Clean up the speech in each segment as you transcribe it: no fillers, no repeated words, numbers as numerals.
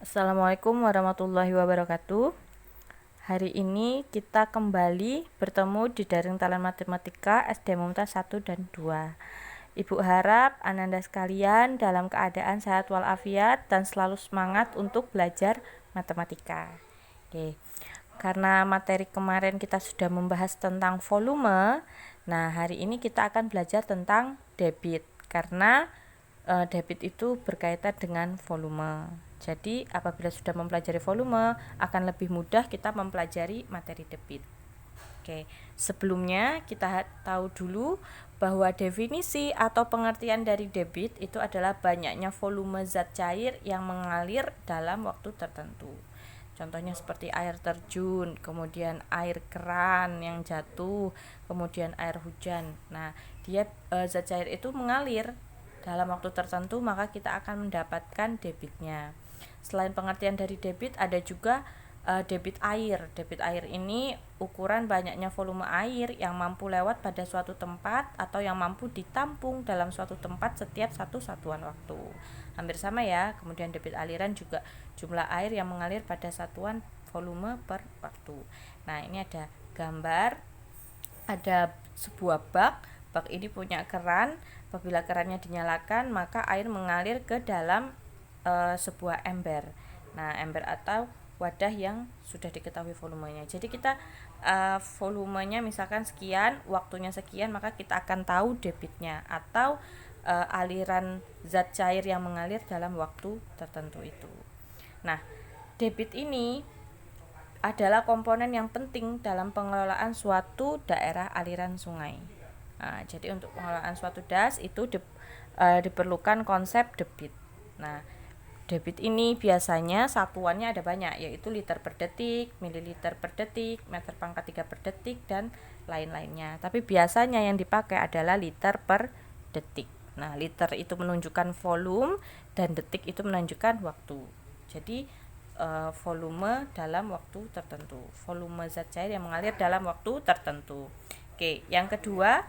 Assalamualaikum warahmatullahi wabarakatuh. Hari ini kita kembali bertemu di daring Talan Matematika SD Mumtaz 1 dan 2. Ibu harap Ananda sekalian dalam keadaan sehat walafiat dan selalu semangat untuk belajar matematika. Oke. Karena materi kemarin kita sudah membahas tentang volume, nah hari ini kita akan belajar tentang debit karena debit itu berkaitan dengan volume. Jadi apabila sudah mempelajari volume, akan lebih mudah kita mempelajari materi debit. Oke, sebelumnya kita tahu dulu bahwa definisi atau pengertian dari debit itu adalah banyaknya volume zat cair yang mengalir dalam waktu tertentu. Contohnya seperti air terjun, kemudian air keran yang jatuh, kemudian air hujan. Nah, dia zat cair itu mengalir dalam waktu tertentu, maka kita akan mendapatkan debitnya. Selain pengertian dari debit, ada juga debit air. Debit air ini ukuran banyaknya volume air yang mampu lewat pada suatu tempat atau yang mampu ditampung dalam suatu tempat setiap satu satuan waktu. Hampir sama ya. Kemudian debit aliran juga jumlah air yang mengalir pada satuan volume per waktu. Nah, ini ada gambar, ada sebuah bak. Bak ini punya keran. Apabila kerannya dinyalakan, maka air mengalir ke dalam sebuah ember. Nah, ember atau wadah yang sudah diketahui volumenya. Jadi kita volumenya misalkan sekian, waktunya sekian, maka kita akan tahu debitnya atau aliran zat cair yang mengalir dalam waktu tertentu itu. Nah, debit ini adalah komponen yang penting dalam pengelolaan suatu daerah aliran sungai. Nah, jadi untuk pengelolaan suatu das itu diperlukan konsep debit. Nah, debit ini biasanya satuannya ada banyak, yaitu liter per detik, mililiter per detik, meter pangkat 3 per detik, dan lain-lainnya. Tapi biasanya yang dipakai adalah liter per detik. Nah, liter itu menunjukkan volume dan detik itu menunjukkan waktu. Jadi volume dalam waktu tertentu, volume zat cair yang mengalir dalam waktu tertentu. Oke, yang kedua,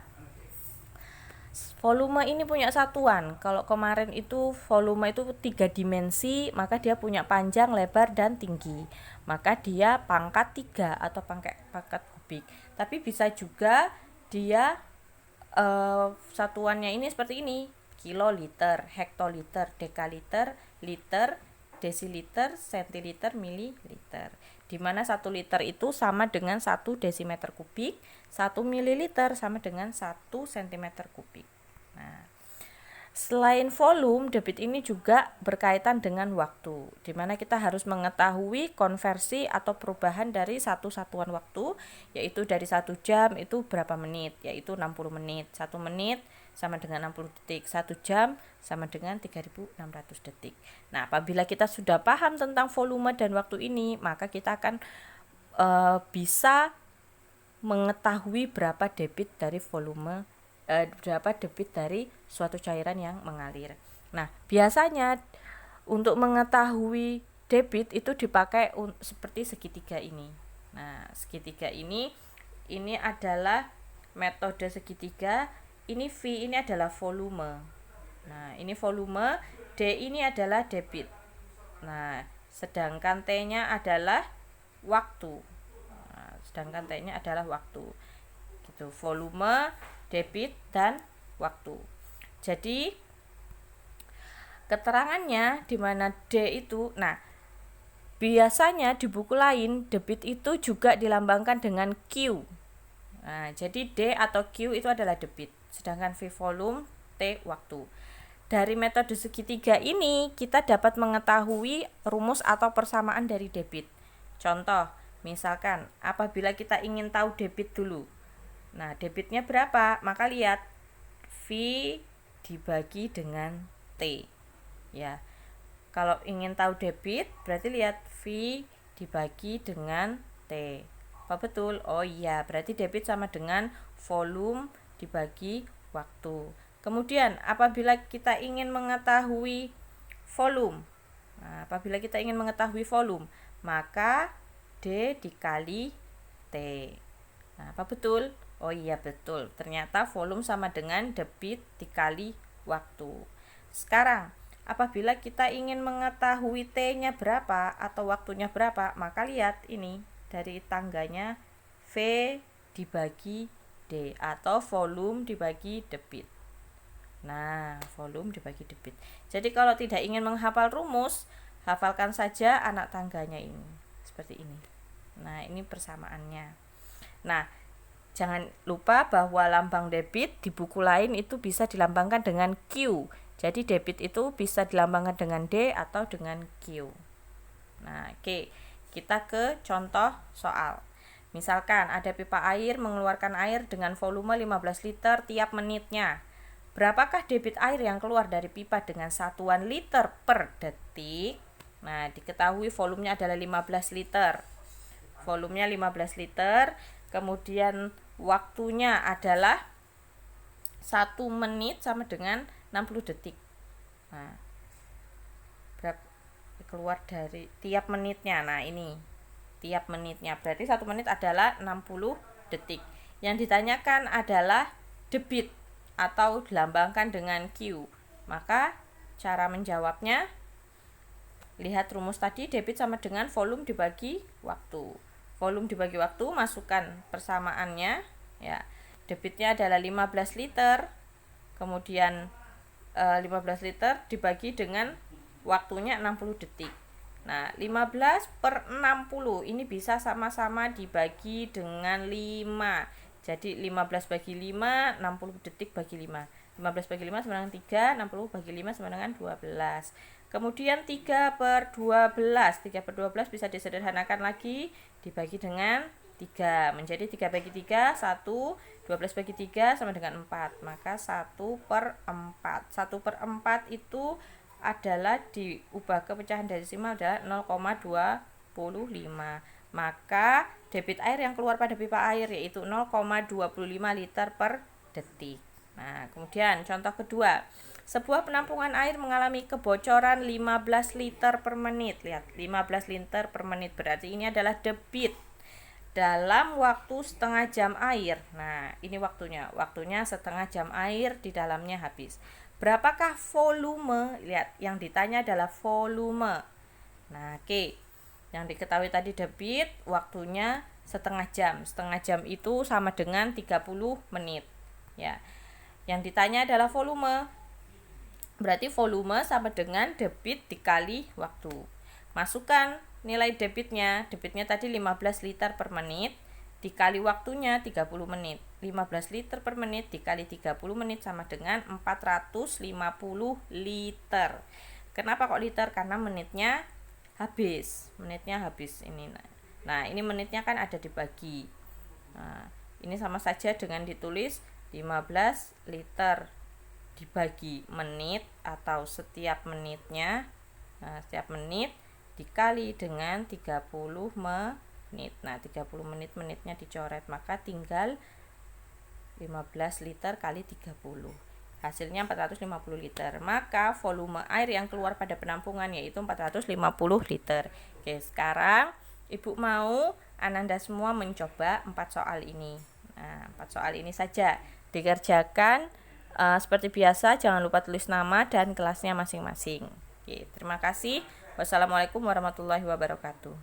volume ini punya satuan. Kalau kemarin itu volume itu 3 dimensi, maka dia punya panjang, lebar, dan tinggi. Maka dia pangkat 3 atau pangkat kubik. Tapi bisa juga dia satuannya ini seperti ini: kiloliter, hektoliter, dekaliter, liter, desiliter, sentiliter, mililiter. Di mana 1 liter itu sama dengan 1 desimeter kubik, 1 mililiter sama dengan 1 sentimeter kubik. Nah, selain volume, debit ini juga berkaitan dengan waktu, di mana kita harus mengetahui konversi atau perubahan dari satu satuan waktu, yaitu dari 1 jam itu berapa menit, yaitu 60 menit. 1 menit sama dengan 60 detik, 1 jam sama dengan 3600 detik. Nah, apabila kita sudah paham tentang volume dan waktu ini, maka kita akan bisa mengetahui berapa debit dari volume, berapa debit dari suatu cairan yang mengalir. Nah, biasanya untuk mengetahui debit itu dipakai seperti segitiga ini. Nah, segitiga ini adalah metode segitiga. Ini V ini adalah volume. Nah, ini volume, D ini adalah debit. Nah, sedangkan T-nya adalah waktu. Nah, sedangkan T-nya adalah waktu. Gitu, volume, debit, dan waktu. Jadi keterangannya di mana D itu, nah biasanya di buku lain debit itu juga dilambangkan dengan Q. Nah, jadi D atau Q itu adalah debit, sedangkan V volume, T waktu. Dari metode segitiga ini kita dapat mengetahui rumus atau persamaan dari debit. Contoh, misalkan apabila kita ingin tahu debit dulu. Nah, debitnya berapa? Maka lihat V dibagi dengan T. Ya. Kalau ingin tahu debit, berarti lihat V dibagi dengan T. Apa betul? Oh iya, berarti debit sama dengan volume dibagi waktu. Kemudian, apabila kita ingin mengetahui volume, maka D dikali T. Nah, apa betul? Oh iya, betul. Ternyata volume sama dengan debit dikali waktu. Sekarang, apabila kita ingin mengetahui T-nya berapa atau waktunya berapa, maka lihat ini dari tangganya V dibagi D atau volume dibagi debit. Nah, volume dibagi debit. Jadi kalau tidak ingin menghafal rumus, hafalkan saja anak tangganya ini. Seperti ini. Nah, ini persamaannya. Nah, jangan lupa bahwa lambang debit di buku lain itu bisa dilambangkan dengan Q. Jadi debit itu bisa dilambangkan dengan D atau dengan Q. Nah, oke. Kita ke contoh soal. Misalkan ada pipa air mengeluarkan air dengan volume 15 liter tiap menitnya. Berapakah debit air yang keluar dari pipa dengan satuan liter per detik? Nah, diketahui volumenya adalah 15 liter. Volumenya 15 liter, kemudian waktunya adalah 1 menit sama dengan 60 detik. Nah, berapa keluar dari tiap menitnya? Nah, ini tiap menitnya, berarti 1 menit adalah 60 detik. Yang ditanyakan adalah debit atau dilambangkan dengan Q. Maka cara menjawabnya, lihat rumus tadi, debit sama dengan volume dibagi waktu. Volume dibagi waktu, masukkan persamaannya ya. Debitnya adalah 15 liter. Kemudian 15 liter dibagi dengan waktunya 60 detik. Nah, 15 per 60 ini bisa sama-sama dibagi dengan 5. Jadi 15 bagi 5, 60 detik bagi 5. 15 bagi 5 sama dengan 3, 60 bagi 5 sama dengan 12. Kemudian 3 per 12. 3 per 12 bisa disederhanakan lagi, dibagi dengan 3. Menjadi 3 bagi 3, 1. 12 bagi 3 sama dengan 4. Maka 1 per 4. 1 per 4 itu adalah diubah ke pecahan desimal adalah 0,25. Maka debit air yang keluar pada pipa air yaitu 0,25 liter per detik. Nah, kemudian contoh kedua. Sebuah penampungan air mengalami kebocoran 15 liter per menit. Lihat, 15 liter per menit berarti ini adalah debit dalam waktu setengah jam air. Nah, ini waktunya. Waktunya setengah jam air di dalamnya habis. Berapakah volume? Lihat, yang ditanya adalah volume. Nah, oke. Yang diketahui tadi debit, waktunya setengah jam. Setengah jam itu sama dengan 30 menit. Ya. Yang ditanya adalah volume. Berarti volume sama dengan debit dikali waktu. Masukkan nilai debitnya. Debitnya tadi 15 liter per menit dikali waktunya 30 menit. 15 liter per menit dikali 30 menit sama dengan 450 liter. Kenapa kok liter? Karena menitnya habis. Menitnya habis ini. Nah, ini menitnya kan ada dibagi. Nah, ini sama saja dengan ditulis 15 liter dibagi menit atau setiap menitnya. Nah, setiap menit dikali dengan 30 menit. Nah, 30 menitnya dicoret, maka tinggal 15 liter kali 30. Hasilnya 450 liter. Maka volume air yang keluar pada penampungan yaitu 450 liter. Oke, sekarang Ibu mau Ananda semua mencoba 4 soal ini. Nah, 4 soal ini saja dikerjakan. Seperti biasa, jangan lupa tulis nama dan kelasnya masing-masing. Oke, terima kasih. Wassalamualaikum warahmatullahi wabarakatuh.